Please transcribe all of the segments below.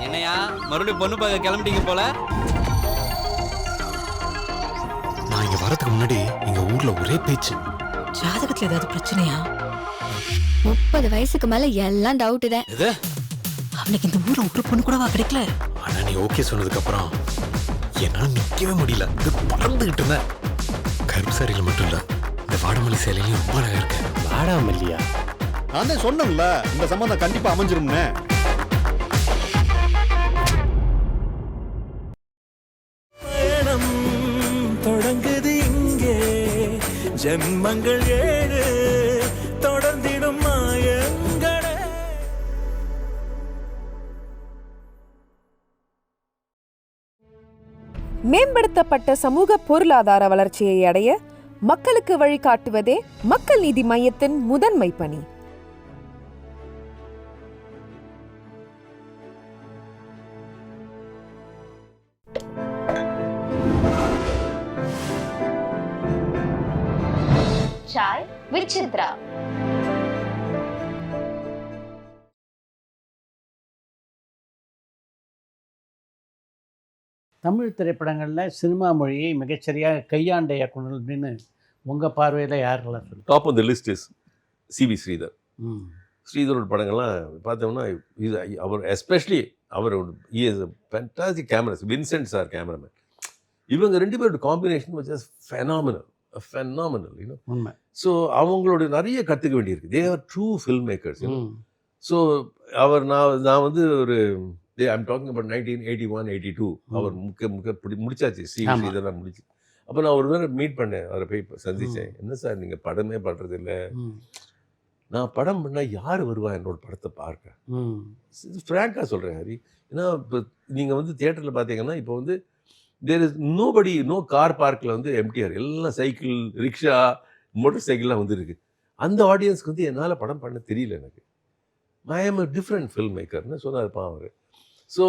என்னையா மறுபடியும் பொண்ணு பார்க்க கிளம்பிட்டீங்க போல? நான் இங்க வரதுக்கு முன்னாடி எங்க ஊர்ல ஒரே பேச்சு. ஜாதகத்துல ஏதாவது பிரச்சனையா? 30 வயசுக்கு மேல எல்லாம் டவுட் தான். எது? அவனுக்கு இந்த ஊர்ல ஒரு பொண்ணு கூடவா கிடைக்கல? ஆனா நீ ஓகே சொன்னதுக்கு அப்புறம் என்னால நிக்கவே முடியல. இது பறந்துகிட்டு இருந்தேன். கருப்பு சாரியில மட்டும் இல்ல, இந்த வாடமல்லி சேலையிலும் ரொம்ப அழகா இருக்கு. வாடாமல்லியா? நான் தான் சொன்னேன்ல, இந்த சம்பந்தம் கண்டிப்பா அமைஞ்சிரும்னு. பயணம் தொடங்குது இங்கே, ஜென்மங்கள் 7 தொடர்ந்திடும் மாயங்களே. மேம்படுத்தப்பட்ட சமூக பொருளாதார வளர்ச்சியை அடைய மக்களுக்கு வழிகாட்டுவதே மக்கள் நீதி மையத்தின் முதன்மை பணி. Chai with Chithra. தமிழ் திரைப்படங்களில் சினிமா மொழியை மிகச்சரியாக கையாண்ட இயக்குனர் அப்படின்னு உங்கள் பார்வையில் யாரெல்லாம் சொல்லு? Top on the list is CV Sridhar. ஸ்ரீதரோட படங்கள்லாம் பார்த்தோம்னா இது அவர் எஸ்பெஷலி அவர் is fantastic cameras. Vincent sir cameraman. இவங்க 2 பேரோட combination was just phenomenal you know. உண்மை. ஸோ அவங்களோட நிறைய கற்றுக்க வேண்டியிருக்கு. They are true film makers. So அவர் நான் வந்து ஒரு ஐம் டாக்கிங் அபவுட் 1981, 82 அவர் முடிச்சாச்சு. சிவி இதெல்லாம் முடிச்சு. அப்போ நான் ஒரு தடவை மீட் பண்ணேன், அவரை போய் சந்தித்தேன். என்ன சார் நீங்கள் படமே பண்ணுறது இல்லை, நான் படம் பண்ணால் யார் வருவா என்னோட படத்தை பார்க்க? ஃப்ராங்காக சொல்கிறேன் ஹரி. ஏன்னா இப்போ நீங்கள் வந்து தியேட்டரில் பார்த்தீங்கன்னா இப்போ வந்து தேர் இஸ் நோ கார் பார்க்கில் வந்து எம்டிஆர், எல்லாம் சைக்கிள், ரிக்ஷா, மோட்டர் சைக்கிள்லாம் வந்து இருக்குது. அந்த ஆடியன்ஸ்க்கு வந்து என்னால் படம் பண்ண தெரியல எனக்கு. I am a different film மேக்கர்னு சொன்னார்ப்பா அவர். ஸோ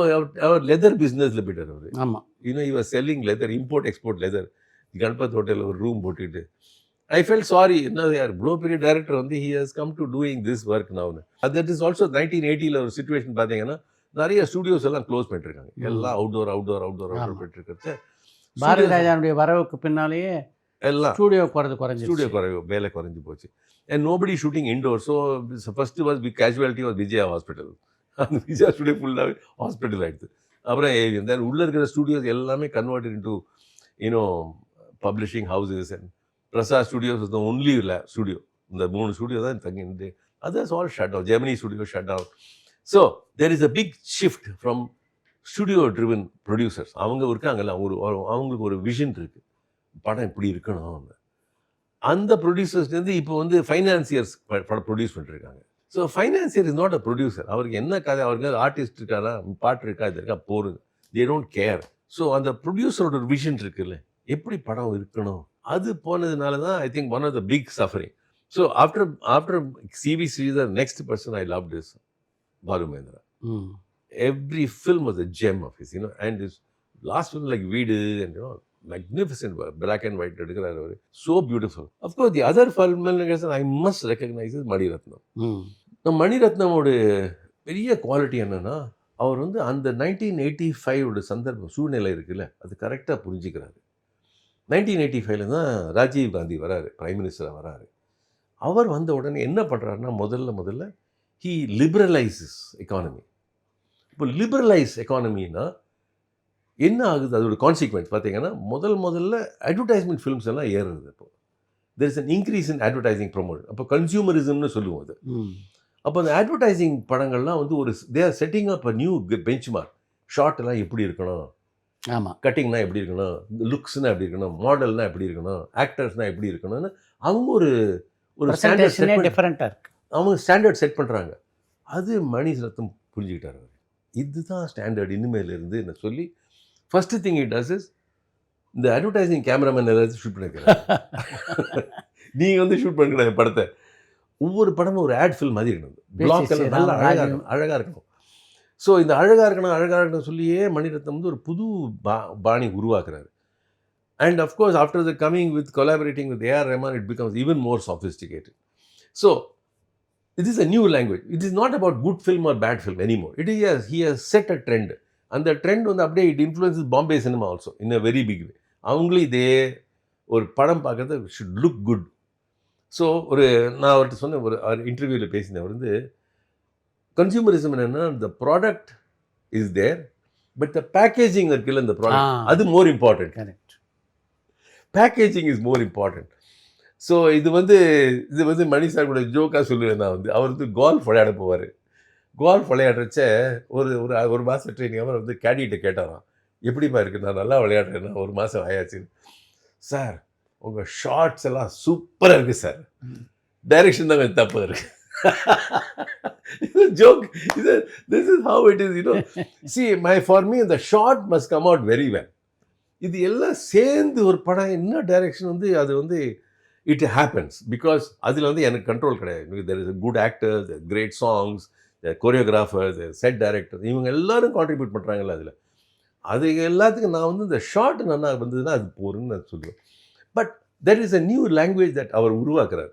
அவர் லெதர் பிஸ்னஸில் போய்ட்டார் அவர். ஆமாம். You know you are selling leather, import export leather. Ganapath ஹோட்டலில் ஒரு ரூம் போட்டுக்கிட்டு ஐ ஃபெல் சாரி, என்ன யார் இவ்வளோ பெரிய டைரக்டர் வந்து he has come to doing this work நவுன்னு. தட் இஸ் ஆல்சோ 1980 ஒரு சுச்சுவேஷன் பார்த்தீங்கன்னா நிறைய ஸ்டூடியோஸ் எல்லாம் க்ளோஸ் பண்ணிட்டுருக்காங்க. எல்லாம் அவுட்டோர் போயிட்டுருக்கிறது. பாரதி ராஜாவுடைய வரவுக்கு பின்னாலேயே எல்லாம் ஸ்டூடியோ குறைஞ்சு வேலை குறைஞ்சி போச்சு. And nobody shooting indoor. So first was casualty was Vijaya hospital. அந்த விஜயா ஸ்டூடியோ ஃபுல்லாகவே ஹாஸ்பிட்டல் ஆகிடுது. அப்புறம் தென் உள்ளே இருக்கிற ஸ்டூடியோஸ் எல்லாமே converted into you know publishing houses. And Prasad studios was the only studio. இந்த 3 ஸ்டுடியோ தான் தங்கிட்டு. Others all shut down. Gemini studio shut down. So there is a big shift from studio driven producers. அவங்க இருக்காங்கல்ல, அவங்களுக்கு ஒரு விஷன் இருக்குது, படம் இப்படி இருக்கணும். அந்த ப்ரொடியூசர்ஸ்லேருந்து இப்போ வந்து ஃபைனான்சியர்ஸ் படம் ப்ரொடியூஸ் பண்ணிட்டுருக்காங்க. So financier is not a producer. அவருக்கு என்ன கதை, அவருக்கு ஆர்டிஸ்ட் இருக்காரா, பாட்டு இருக்கா, இது இருக்கா, போருங்க, தே டோன்ட் கேர். ஸோ அந்த ப்ரொடியூசரோட ஒரு விஷன் இருக்குல்ல, எப்படி படம் இருக்கணும், அது போனதுனால தான் I think one of the big suffering. So after C V Sridhar, next person I loved is Balu Mahendra. Every film was a gem of his, and his last film like Veedu and magnificent black and white எடுக்கிறார் அவர். So beautiful. Of course, the other filmmakers I must recognize is Mani Ratnam. மணிரத்னமோட பெரிய quality என்னன்னா, அவர் வந்து அந்த 1985 சந்தர்ப்பம் சூழ்நிலை இருக்குல்ல, அது கரெக்டாக புரிஞ்சுக்கிறாரு. 1985 தான் ராஜீவ் காந்தி வராரு, பிரைம் மினிஸ்டராக வராரு. அவர் வந்த உடனே என்ன பண்ணுறாருன்னா, முதல்ல he liberalizes economy. இப்போ லிபரலைஸ் எக்கானமின்னா என்ன ஆகுது, அதோட கான்சிக்வன்ஸ் பார்த்தீங்கன்னா, முதல்ல அட்வர்டைஸ்மெண்ட் ஃபிலிம்ஸ் எல்லாம் ஏறுறது. இப்போ there is an increase in advertising promotion. அப்போ கன்சியூமரிசம்னு சொல்லுவோம் அது. அப்போ அந்த அட்வர்டைசிங் படங்கள்லாம் வந்து ஒரு they are setting up a new benchmark. ஷார்ட்லாம் எப்படி இருக்கணும், ஆமாம், கட்டிங்னா எப்படி இருக்கணும், லுக்ஸ்னால் எப்படி இருக்கணும், மாடல்னால் எப்படி இருக்கணும், ஆக்டர்ஸ்னால் எப்படி இருக்கணும்னு அவங்க ஒரு ஸ்டாண்டர்ட் டிஃப்ரெண்ட்டாக இருக்குது. அவங்க ஸ்டாண்டர்ட் செட் பண்ணுறாங்க. அது மணிரத்னம் புரிஞ்சுக்கிட்டார். அவர் இதுதான் ஸ்டாண்டர்ட் இனிமேல் இருந்து என்ன சொல்லி first thing it does is இந்த அட்வர்டைசிங் கேமராமேன் ஏதாவது ஷூட் பண்ணிக்கிறேன், நீங்கள் வந்து ஷூட் பண்ணிக்கிறேன் படத்தை. ஒவ்வொரு படமும் ஒரு ஆட் ஃபில்ம் மாதிரி இருக்கணும், பிளாக் எல்லாம் நல்லா அழகாக இருக்கணும். ஸோ இந்த அழகாக இருக்கணும் சொல்லியே மணிரத்னம் வந்து ஒரு புது பாணி உருவாக்குறாரு. And of course after the coming with collaborating with AR Rahman, it becomes even more sophisticated. So it is a new language. It is not about good film or bad film anymore. He has set a trend. And the trend வந்து அப்படியே it influences Bombay cinema also in a very big way. அவங்களே இதே ஒரு படம் பார்க்குறது should look good. So நான் அவர்கிட்ட சொன்னேன், ஒரு இன்டர்வியூவில் பேசினேன், அவர் வந்து கன்சியூமரிசம் என்னன்னா the product is there, but the packaging இருக்குல்ல இந்த ப்ராடக்ட், அது more important. Correct. Packaging is more important. So இது வந்து மணி சார் கூட ஜோக்காக சொல்லுவேன். நான் வந்து அவர் வந்து கோல்ஃப் விளையாட போவார். கோல்ஃப் விளையாடுறச்ச ஒரு மாதம் ட்ரைனிங் அவர் வந்து கேடிகிட்ட கேட்டாராம், எப்படிமா இருக்குது, நான் நல்லா விளையாடுறேன்னா 1 மாதம் ஆயாச்சுன்னு. சார் உங்கள் ஷார்ட்ஸ் எல்லாம் சூப்பராக இருக்குது சார், டைரெக்ஷன் தான் கொஞ்சம் தப்பாக இருக்குது. Joke. This is how it is, you know. See, for me the shot must come out very well. இது எல்லாம் சேர்ந்து ஒரு படம் என்ன டைரெக்ஷன் வந்து அது வந்து இட் ஹேப்பன்ஸ். பிகாஸ் அதில் வந்து எனக்கு கண்ட்ரோல் கிடையாது. There is good actors, great songs, choreographers, set directors, இவங்க எல்லாரும் கான்ட்ரிபியூட் பண்ணுறாங்கல்ல அதில். அது எல்லாத்துக்கும் நான் வந்து இந்த ஷார்ட் நல்லா வந்ததுன்னா அது போருன்னு நான் சொல்லுவேன். But there is a new language that அவர் உருவாக்குறார்.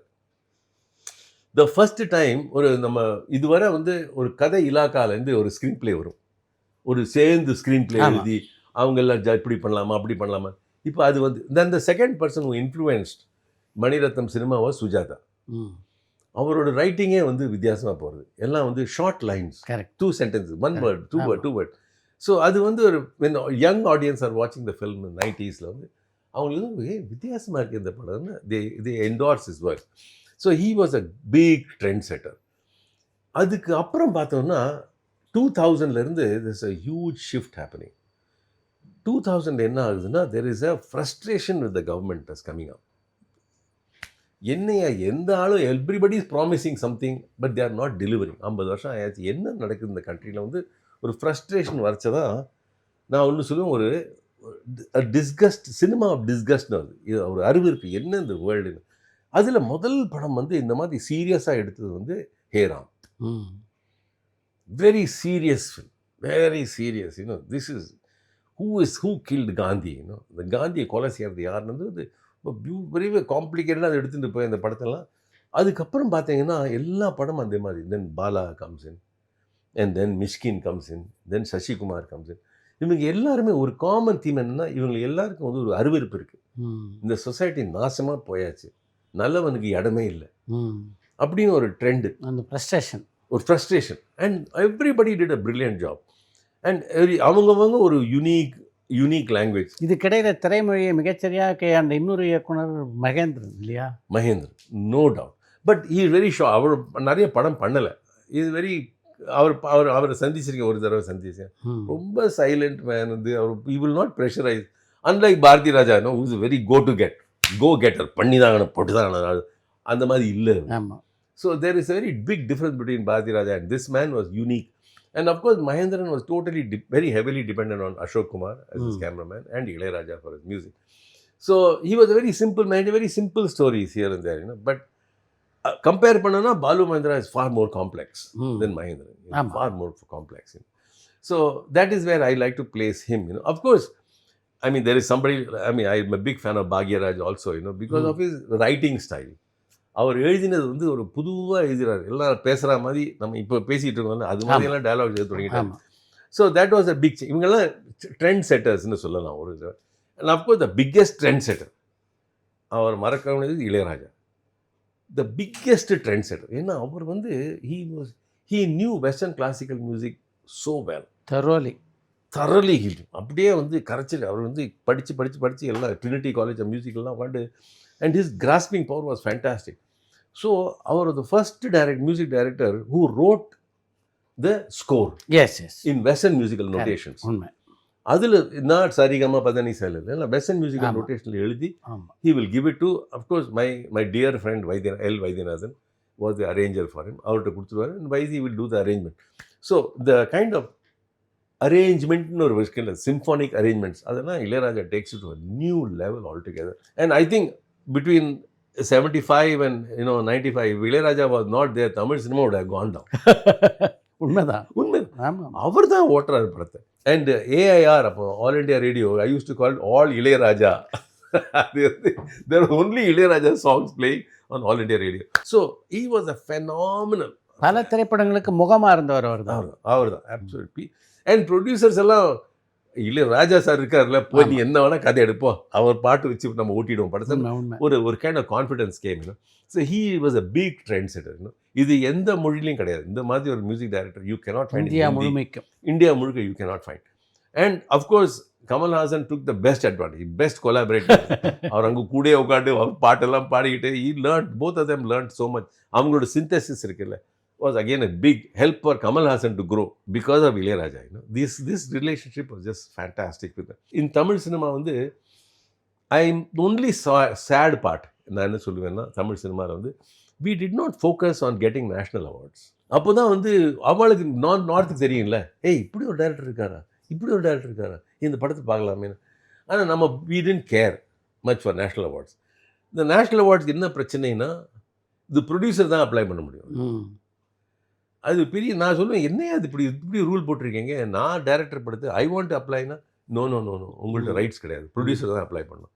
த ஃபஸ்ட் டைம் நம்ம இதுவரை வந்து ஒரு கதை இலாக்காலேருந்து ஒரு ஸ்க்ரீன் பிளே வரும், ஒரு சேர்ந்து ஸ்க்ரீன் பிளே எழுதி அவங்க எல்லாம் இப்படி பண்ணலாமா அப்படி பண்ணலாமா. இப்போ அது வந்து then the second person who influenced Mani Ratnam சினிமாவா சுஜாதா. அவரோட ரைட்டிங்கே வந்து வித்தியாசமாக போகிறது. எல்லாம் வந்து short lines, 2 sentences, 1 word, 2 word, 2 word. So அது வந்து ஒரு யங் ஆடியன்ஸ் ஆர் வாட்சிங் த ஃபில்ம் 90s வந்து அவங்களுக்கு வித்தியாசமாக இருக்குது இந்த படம்னு they endorse his work. So he was a big trend setter. அதுக்கு அப்புறம் பார்த்தோம்னா 2000லேருந்து there is a huge shift happening. 2000 என்ன ஆகுதுன்னா there is a frustration with the government that's coming up. என்னையா எந்த ஆளும் everybody is promising something but they are not delivering. 50 வருஷம் ஆயாச்சு, என்ன நடக்குது இந்த கண்ட்ரியில் வந்து ஒரு ஃப்ரஸ்ட்ரேஷன் வரைச்சதான் நான் ஒன்று சொல்லுவேன், ஒரு டிஸ்கஸ்ட், சினிமா ஆஃப் டிஸ்கஸ்ட்னு வருது. இது ஒரு அருவருப்பு, என்ன இந்த வேர்ல்டுன்னு. அதில் முதல் படம் வந்து இந்த மாதிரி சீரியஸாக எடுத்தது வந்து Hey Ram. Very serious film, very serious. You know this is who killed Gandhi. You know இந்த காந்தியை கொலை செய்கிறது யாருன்னு வந்து வெரி காம்ப்ளிகேட்டடாக அதை எடுத்துகிட்டு போய் அந்த படத்தெல்லாம். அதுக்கப்புறம் பார்த்தீங்கன்னா எல்லா படமும் அதே மாதிரி. Then Bala comes in, and then Mysskin comes in, then Sasikumar comes in. இவங்க எல்லாருமே ஒரு காமன் தீம் என்னென்னா, இவங்க எல்லாருக்கும் வந்து ஒரு அருவருப்பு இருக்குது. இந்த சொசைட்டி நாசமாக போயாச்சு, நல்லவனுக்கு இடமே இல்லை அப்படின்னு ஒரு ட்ரெண்டு, அந்த frustration. And everybody did a brilliant job. And அவங்கவங்க ஒரு யூனிக் லாங்குவேஜ். இதுக்கிடையில் திரைமொழியை மிகச்சரியாக கையாண்ட இன்னொரு இயக்குனர் மகேந்திரன் இல்லையா? Mahendran, no doubt. But he very show. அவர் நிறைய படம் பண்ணலை. இது வெரி அவரை சந்திச்சிருக்கேன், ஒரு தடவை சந்திச்சேன். ரொம்ப சைலண்ட் மேன். வந்து அவர் he will not pressurise. Unlike Bharathi Raja, no, is very go getter, பண்ணி தாங்க போட்டு தாங்க, அந்த மாதிரி இல்லை. ஆமாம். So there is very big difference between Bharathi Raja and this man was unique. And of course, Mahendran was totally very heavily dependent on Ashok Kumar as his cameraman and Ilayaraja for his music. So he was a very simple man, very simple stories here and there, you know. But compare panana, Balu Mahendra is far more complex than Mahendran. You know, far more complex. You know. So that is where I like to place him. You know, of course, I mean there is somebody. I mean, I'm a big fan of Bhagyaraj also. You know, because of his writing style. அவர் எழுதினது வந்து ஒரு புதுவாக எழுதுகிறார். எல்லாம் பேசுகிற மாதிரி நம்ம இப்போ பேசிகிட்டு இருக்கோம்ல, அது மாதிரியெல்லாம் டயலாக் எழுத தொடங்கிட்டாங்க. So that was a big change. இவங்கெல்லாம் ட்ரெண்ட் செட்டர்ஸ்னு சொல்லலாம் ஒரு இது. And of course the biggest trend setter அவர் மறக்க வேண்டியது Ilaiyaraaja. The biggest trend setter. ஏன்னா அவர் வந்து he new western classical music so well, தரலி ஹீல். அப்படியே வந்து கரைச்சல். அவர் வந்து படித்து எல்லாம் ட்ரினிட்டி காலேஜ் ஆஃப் மியூசிக்கெல்லாம் உட்காந்து. And his grasping power was fantastic. So, our the first music director who wrote the score. Yes. In Western musical notations. அதில் not Sarigama Padani Sailor. Western musical notation எழுதி he will give it to, of course, my dear friend Vaidyanathan was the arranger for him. அவர்கிட்ட கொடுத்துருவாரு. And Vaidhi will do the arrangement. So, the kind of arrangement or symphonic arrangements, அதெல்லாம் Ilaiyaraaja takes it to a new level altogether. And I think between 75 and 95, Ilayaraja was not there, Tamil cinema would have gone down. உண்மைதான். அவர் தான் ஓட்டுறாரு படத்தை. And AIR, அப்போ all India radio, I use to call all Ilaiyaraaja. There were only Ilayaraja songs playing on All India Radio. So he was a phenomenal. பல திரைப்படங்களுக்கு முகமாக இருந்தவர் அவர் தான். அவர் தான் absolutely. And producers எல்லாம் இளையராஜா சார் இருக்கார்ல, போய் நீ என்ன வேணா கதை எடுப்போம், அவர் பாட்டு வச்சு நம்ம ஓட்டிடுவோம் படத்தை. ஒரு kind of confidence game. So he was a big trend setter. இது எந்த மொழியிலையும் கிடையாது. இந்த மாதிரி ஒரு music director you cannot find India முழுக்க you cannot find. And of course Kamal Haasan took the best advantage, best collaborator. அவர் அங்கே கூட உட்காந்து பாட்டெல்லாம் பாடிக்கிட்டு he learned, both of them learned so much. அவங்களோட சிந்தசிஸ் இருக்குல்ல was again a big help for Kamal Hassan to grow because of Ilayaraja. This relationship was just fantastic with them. In Tamil cinema வந்து I'm only sad part நான் என்ன சொல்லுவேன்னா, தமிழ் சினிமாவில் வந்து we did not focus on getting national awards. அப்போ தான் வந்து அவளுக்கு நார்த்துக்கு தெரியும்ல, ஏய் இப்படி ஒரு டைரக்டர் இருக்காரா, இந்த படத்தை பார்க்கலாமே. ஆனால் நம்ம we didn't care much for national awards. இந்த நேஷ்னல் அவார்ட்ஸ்க்கு என்ன பிரச்சனைனா, இது ப்ரொடியூசர் தான் அப்ளை பண்ண முடியும். அது பெரிய, நான் சொல்லுவேன் என்னையா அது இப்படி ரூல் போட்டிருக்கீங்க, நான் டைரக்டர் படுத்து ஐ வாண்ட் அப்ளைனா நோ உங்கள்கிட்ட ரைட்ஸ் கிடையாது, ப்ரொடியூசர் தான் அப்ளை பண்ணணும்.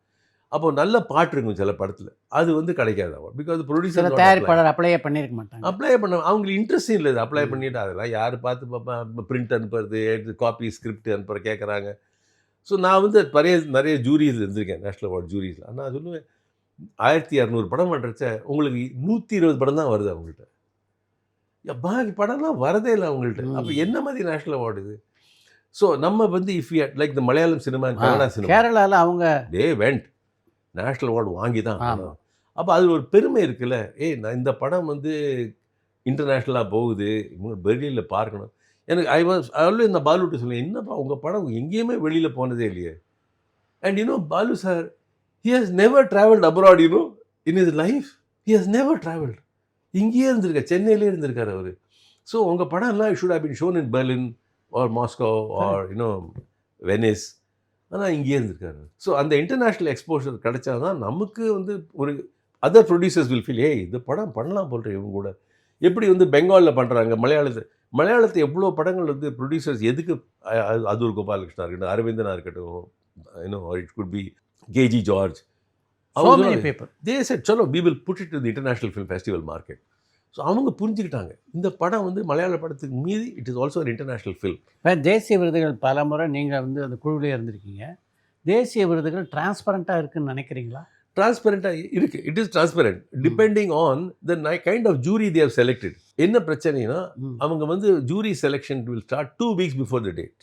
அப்போ நல்ல பாட்டு இருக்கும் சில படத்தில், அது வந்து கிடைக்காது அவார்ட். பிகாஸ் ப்ரொடியூசர் தயாரிப்பாளர் அப்ளை பண்ணியிருக்க மாட்டாங்க. அப்ளை பண்ண அவங்களுக்கு இன்ட்ரெஸ்ட் இல்லை. அப்ளை பண்ணிட்டு அதெல்லாம் யார் பார்த்து பார்ப்பா, பிரிண்ட் அனுப்புறது, காப்பி ஸ்கிரிப்ட் அனுப்புற கேட்குறாங்க. ஸோ நான் வந்து நிறைய ஜூரிஸ் இருந்திருக்கேன், நேஷ்னல் அவார்ட் ஜூரிஸில். நான் சொல்லுவேன் 1600 படம் பண்ணுறச்ச உங்களுக்கு 120 படம் தான் வருது அவங்கள்ட்ட, பாக்கி படம்லாம் வரதே இல்லை அவங்கள்ட்ட. அப்போ என்ன மாதிரி நேஷ்னல் அவார்டு இது? ஸோ நம்ம வந்து if you like the Malayalam cinema, Kannada cinema, கேரளாவில் அவங்க டே வெண்ட் நேஷ்னல் அவார்டு வாங்கி தான். அப்போ அது ஒரு பெருமை இருக்குல்ல, நான் இந்த படம் வந்து இன்டர்நேஷ்னலாக போகுது, இவங்க வெளியில் பார்க்கணும். எனக்கு ஆல்வேஸ் இந்த பாலுகிட்ட சொல்லுவேன், என்னப்பா உங்கள் படம் எங்கேயுமே வெளியில் போனதே இல்லையே. And Balu sir he has never traveled abroad, in his life. He has never traveled. இங்கேயே இருந்திருக்கார், சென்னையிலே இருந்திருக்கார் அவர். ஸோ உங்கள் படம்லாம் it should have been shown in Berlin or Moscow or Venice. ஆனால் இங்கேயே இருந்திருக்காரு. ஸோ அந்த இன்டர்நேஷ்னல் எக்ஸ்போஷர் கிடைச்சா தான் நமக்கு வந்து ஒரு அதர் ப்ரொடியூசர்ஸ் வில் ஃபீல், இந்த படம் பண்ணலாம் போல்ற இவங்க கூட. எப்படி வந்து பெங்காலில் பண்ணுறாங்க, மலையாளத்தை எவ்வளோ படங்கள் வந்து ப்ரொடியூசர்ஸ் எதுக்கு, அதூர் கோபாலகிருஷ்ணா இருக்கட்டும், அரவிந்தனா இருக்கட்டும், it could be KG George, they said chalo we will put it to the international film festival market. So அவங்க புரிஞ்சுக்கிட்டாங்க இந்த படம் வந்து மலையாள படத்துக்கு மீதி இட் இஸ் ஆல்சோ ஒரு இன்டர்நேஷ்னல் ஃபில்ம். தேசிய விருதுகள் பல முறை நீங்கள் வந்து அந்த குழுவிலே இருந்திருக்கீங்க. தேசிய விருதுகள் டிரான்ஸ்பரண்ட்டாக இருக்குன்னு நினைக்கிறீங்களா? டிரான்ஸ்பரண்ட்டாக இருக்குது. It is transparent depending on the kind of jury they have selected. என்ன பிரச்சனைனா, அவங்க வந்து jury selection will start 2 weeks before the date.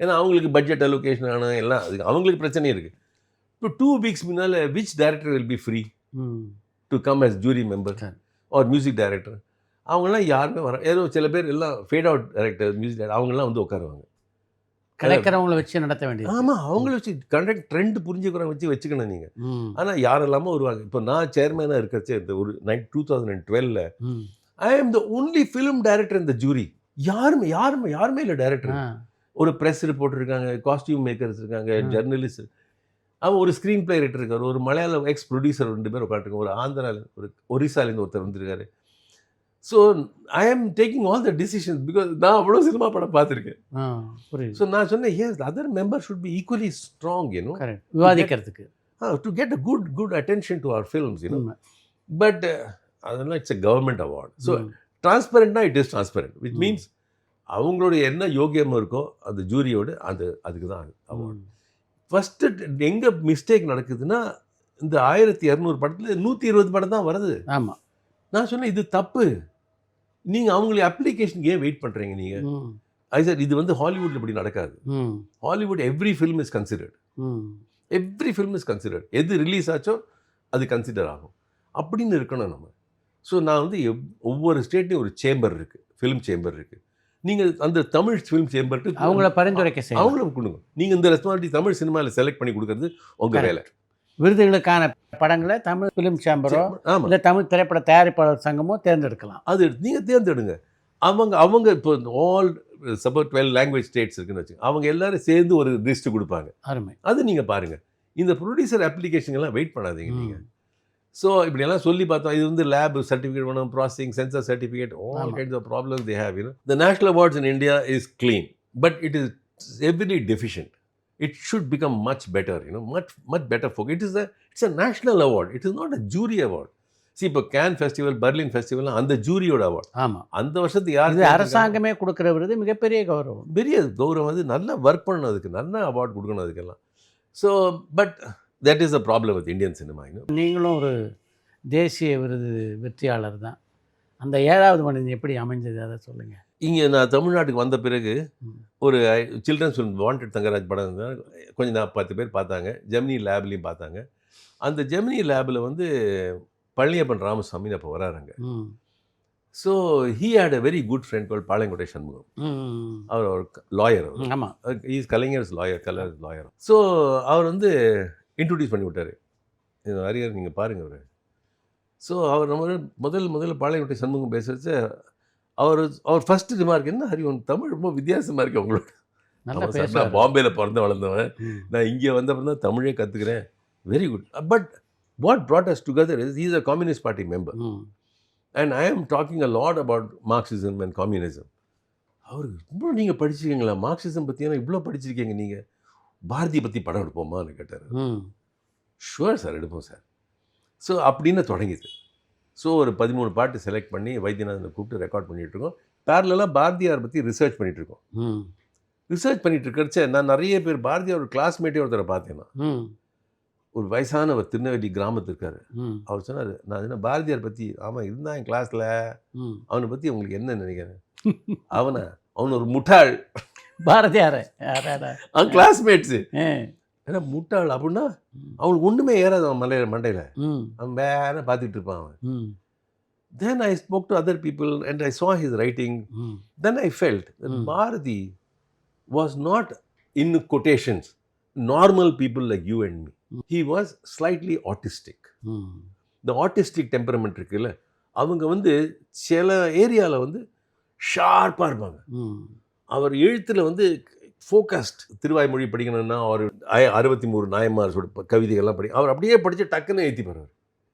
ஏன்னா அவங்களுக்கு பட்ஜெட் அலோகேஷன் ஆன எல்லாம் அதுக்கு அவங்களுக்கு பிரச்சனை இருக்குது. இப்போ 2 weeks முன்னால் which director will be free to come as jury member or music director? அவங்களாம் யாருமே வர, ஏதோ சில பேர் எல்லாம் fade out director, music director, அவங்களாம் வந்து உட்காருவாங்க. கிடைக்கிறவங்கள வச்சு நடத்த வேண்டியது. ஆமாம், அவங்கள வச்சு கரெக்ட் ட்ரெண்ட் புரிஞ்சுக்கிறவங்க வச்சுக்கணும் நீங்கள். ஆனால் யாரெல்லாமோ வருவாங்க. இப்போ நான் சேர்மேனாக இருக்கிறச்சே இந்த ஒரு 2012 ஐ ஆம் த ஒன்லி ஃபிலிம் டைரக்டர் இந்த ஜூரி. யாருமே இல்லை டைரக்டர். ஒரு ப்ரெஸ் ரிப்போர்ட்டர் இருக்காங்க, காஸ்டியூம் மேக்கர்ஸ் இருக்காங்க, ஜெர்னலிஸ்ட், அவன் ஒரு ஸ்க்ரீன் பிளே ரைட்டர் இருக்கார், ஒரு மலையாள எக்ஸ் ப்ரொடியூசர் 2 பேர் உட்காந்துருக்காங்க, ஒரு ஆந்திராவில், ஒரு ஒரிசாலேருந்து ஒருத்தர் வந்துருக்காரு. So I am taking all the decisions because நான் அவ்வளோ சினிமா படம் பார்த்துருக்கேன். ஸோ நான் சொன்னேன், yes other member should be equally strong, விவாதிக்கிறதுக்கு, to get a good attention to அவர் ஃபில்ம்ஸ், பட் அதெல்லாம் it's a government award. So டிரான்ஸ்பரண்ட்னா it is transparent, which means அவங்களுடைய என்ன யோகியம் இருக்கோ அந்த ஜூரியோடு அதுக்கு தான் அவார்டு. ஃபஸ்ட்டு எங்கே மிஸ்டேக் நடக்குதுன்னா, இந்த 1200 படத்தில் 120 படம் தான் வருது. ஆமாம், நான் சொன்னேன் இது தப்பு. நீங்கள் அவங்களுடைய அப்ளிகேஷனுக்கு ஏன் வெயிட் பண்ணுறீங்க நீங்கள்? அது சார் இது வந்து ஹாலிவுட்டில் இப்படி நடக்காது. Hollywood every film is considered, எது ரிலீஸ் ஆச்சோ அது கன்சிடர் ஆகும் அப்படின்னு இருக்கணும் நம்ம. ஸோ நான் வந்து ஒவ்வொரு ஸ்டேட்லேயும் ஒரு சேம்பர் இருக்குது, ஃபிலிம் சேம்பர் இருக்குது. நீங்கள் அந்த தமிழ் ஃபிலிம் சேம்பருக்கு அவங்கள பரிந்துரைக்க செய்ய, அவங்கள கொடுங்க. நீங்கள் இந்த ரெஸ்பான்சிபிலிட்டி தமிழ் சினிமாவில் செலக்ட் பண்ணி கொடுக்கறது உங்கள் வேலை. விருதுகளுக்கான படங்களை தமிழ் ஃபிலிம் சேம்பரோ இல்லை தமிழ் திரைப்பட தயாரிப்பாளர் சங்கமோ தேர்ந்தெடுக்கலாம். அது நீங்கள் தேர்ந்தெடுங்க. அவங்க இப்போ ஆல் சப்போஸ் 12 லாங்குவேஜ் ஸ்டேட்ஸ் இருக்குன்னு வச்சுங்க, அவங்க எல்லாரும் சேர்ந்து ஒரு லிஸ்ட்டு கொடுப்பாங்க. அருமை. அது நீங்கள் பாருங்கள். இந்த ப்ரொடியூசர் அப்ளிகேஷன்லாம் வெயிட் பண்ணாதீங்க நீங்கள். ஸோ இப்படியெல்லாம் சொல்லி பார்த்தோம், இது வந்து லேப் சர்டிஃபிகேட் வேணும், processing, censor certificate, all kinds of problems they have. The national awards in India is clean, but it is heavily deficient it should become much better, much better for it's a national award. It is not a jury award. See, இப்போ can festival, Berlin festival அந்த ஜூரியோட award. ஆமாம், அந்த வருஷத்துக்கு யார் இது அரசாங்கமே கொடுக்குற விருது, மிகப்பெரிய கௌரவம். பெரிய கௌரவம். அது நல்லா ஒர்க் பண்ணணும், அதுக்கு நல்ல அவார்ட் கொடுக்கணும் அதுக்கெல்லாம். So but that is the problem with Indian cinema. நீங்களும் ஒரு தேசிய விருது வெற்றியாளர் தான். அந்த 7வது மனிதன் எப்படி அமைஞ்சது அதை சொல்லுங்கள். இங்கே நான் தமிழ்நாட்டுக்கு வந்த பிறகு ஒரு சில்ட்ரன்ஸ் ஃபிலிம் வாண்டட் தங்கராஜ் படம் இருந்தால் கொஞ்சம் 10 பேர் பார்த்தாங்க. ஜெமினி லேப்லேயும் பார்த்தாங்க. அந்த ஜெமினி லேபில் வந்து பழனியப்பன் ராமசாமின்னு அப்போ வராங்க. So he had a very good friend call Palayamkottai Shanmugam. அவர் ஒரு லாயர். ஆமாம், இஸ் கலைஞர்ஸ் லாயர். ஸோ அவர் வந்து இன்ட்ரடியூஸ் பண்ணி விட்டார். ஹரிஹரன் நீங்கள் பாருங்கள் அவர். ஸோ அவர் நம்ம முதல்ல பாளையங்கோட்டை சண்முகம் பேசுறது அவர் ஃபர்ஸ்ட் ரிமார்க் என்ன, ஹரிஹரன் தமிழ் ரொம்ப வித்தியாசமாக இருக்குது அவங்களோட. நான் பாம்பேயில் பிறந்து வளர்ந்தவன், நான் இங்கே வந்தப்பறம் தான் தமிழே கற்றுக்கிறேன். Very good. But what brought us together is he is a Communist Party member. And I am talking a lot about Marxism and communism. அவருக்கு இவ்வளோ நீங்கள் படிச்சிருக்கீங்களா, மார்க்சிசம் பற்றியான இவ்வளோ படிச்சிருக்கீங்க, நீங்கள் பாரதியை பற்றி படம் எடுப்போமான்னு கேட்டார். ஷுவர் சார், எடுப்போம் சார். ஸோ அப்படின்னு தொடங்கிது. ஸோ ஒரு 13 பாட்டு செலக்ட் பண்ணி வைத்தியநாதனை கூப்பிட்டு ரெக்கார்ட் பண்ணிகிட்ருக்கோம். பேரலாக பாரதியார் பற்றி ரிசர்ச் பண்ணிகிட்ருக்கோம். ரிசர்ச் பண்ணிகிட்டு இருக்கிறச்ச நான் நிறைய பேர் பாரதியார் ஒரு கிளாஸ்மேட்டே ஒருத்தரை பார்த்தேன். நான் ஒரு வயசானவர் திருநெல்வேலி கிராமத்து இருக்கார். அவர் சொன்னார், நான் என்ன பாரதியார் பற்றி, ஆமாம் இருந்தான் என் கிளாஸில், அவனை பற்றி உங்களுக்கு என்ன நினைக்கிறேன், அவன் ஒரு முட்டாள். பாரதியார் அவன் கிளாஸ்மேட்ஸு ஏன்னா முட்டாள் அப்படின்னா அவனுக்கு ஒன்றுமே ஏறாது அவன் மண்டையில். அவன் வேற பார்த்துட்டு இருப்பான் அவன். Then I spoke to other people and I saw his writing. Then I felt that Bharati was not, in quotations, normal people like you and me. He was slightly autistic. The autistic temperament இருக்குல்ல, அவங்க வந்து சில ஏரியாவில் வந்து ஷார்ப்பாக இருப்பாங்க. அவர் எழுத்தில் வந்து ஃபோக்கஸ்ட். திருவாய்மொழி படிக்கணும்னா அவர் 63 நாயன்மாரோட கவிதைகள்லாம் அவர் அப்படியே படித்து டக்குன்னு எழுதி போகிறார்.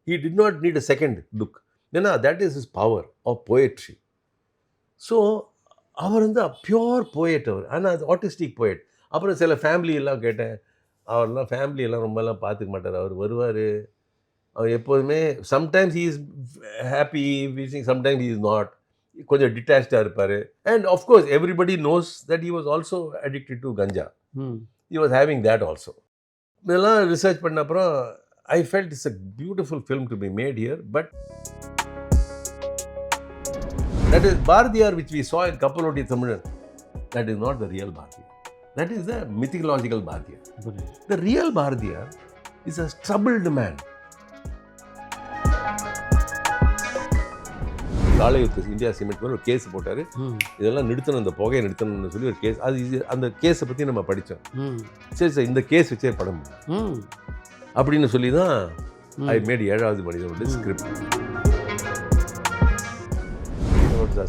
He did not need a second look. ஏன்னா that is his power of poetry. So அவர் வந்து பியோர் போயட் அவர். ஆனால் அது ஆட்டிஸ்டிக் போயட். அப்புறம் சில ஃபேமிலி எல்லாம் கேட்டேன், அவர்லாம் ஃபேமிலியெல்லாம் ரொம்பலாம் பார்த்துக்க மாட்டார். அவர் வருவார், அவர் எப்போதுமே sometimes he is happy wheezing, sometimes he is not, கொஞ்சம் டிட்டாச்சாக இருப்பார். And of course everybody knows that he was also addicted to ganja. He was having that also. இதெல்லாம் ரிசர்ச் பண்ண அப்புறம் I felt it's a beautiful film to be made here. But that is Bharathiyar which we saw in Kappalottiya Thamizhan. That is not the real Bharathiyar. That is the mythological Bharatiya. The real Bharatiya is a troubled man. காலையுத்து இந்தியா சிமெண்ட் ஒரு case போட்டார். இதெல்லாம் நிறுத்தணும், இந்த புகையை நிறுத்தணும்னு சொல்லி ஒரு case. அது அந்த கேஸை பற்றி நம்ம படித்தோம். சரி சார், இந்த கேஸ் வச்சே படம் அப்படின்னு சொல்லி தான் ஐ மேட் 7வது மனிதனோட ஸ்கிரிப்ட்.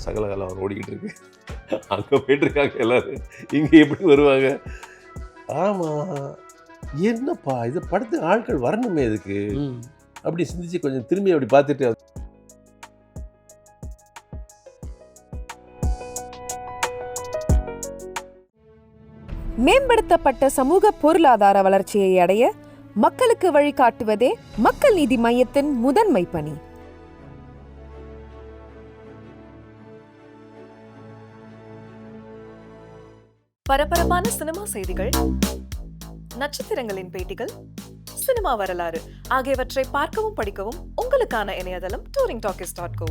சகலகாலம் அவர் ஓடிக்கிட்டு இருக்கு. அங்கே போயிட்டுருக்காங்க எல்லோரும், இங்கே எப்படி வருவாங்க? ஆமாம், என்னப்பா இது படத்து ஆட்கள் வரணுமே இதுக்கு அப்படி சிந்திச்சு கொஞ்சம் திரும்பி அப்படி பார்த்துட்டு மேம்படுத்தப்பட்ட சமூக பொருளாதார வளர்ச்சியை அடைய மக்களுக்கு வழிகாட்டுவதே மக்கள் நீதி மையத்தின் முதன்மை பணி. பரபரப்பான சினிமா செய்திகள், நட்சத்திரங்களின் பேட்டிகள், சினிமா வரலாறு ஆகியவற்றை பார்க்கவும் படிக்கவும் உங்களுக்கான இணையதளம் touringtalkies.co.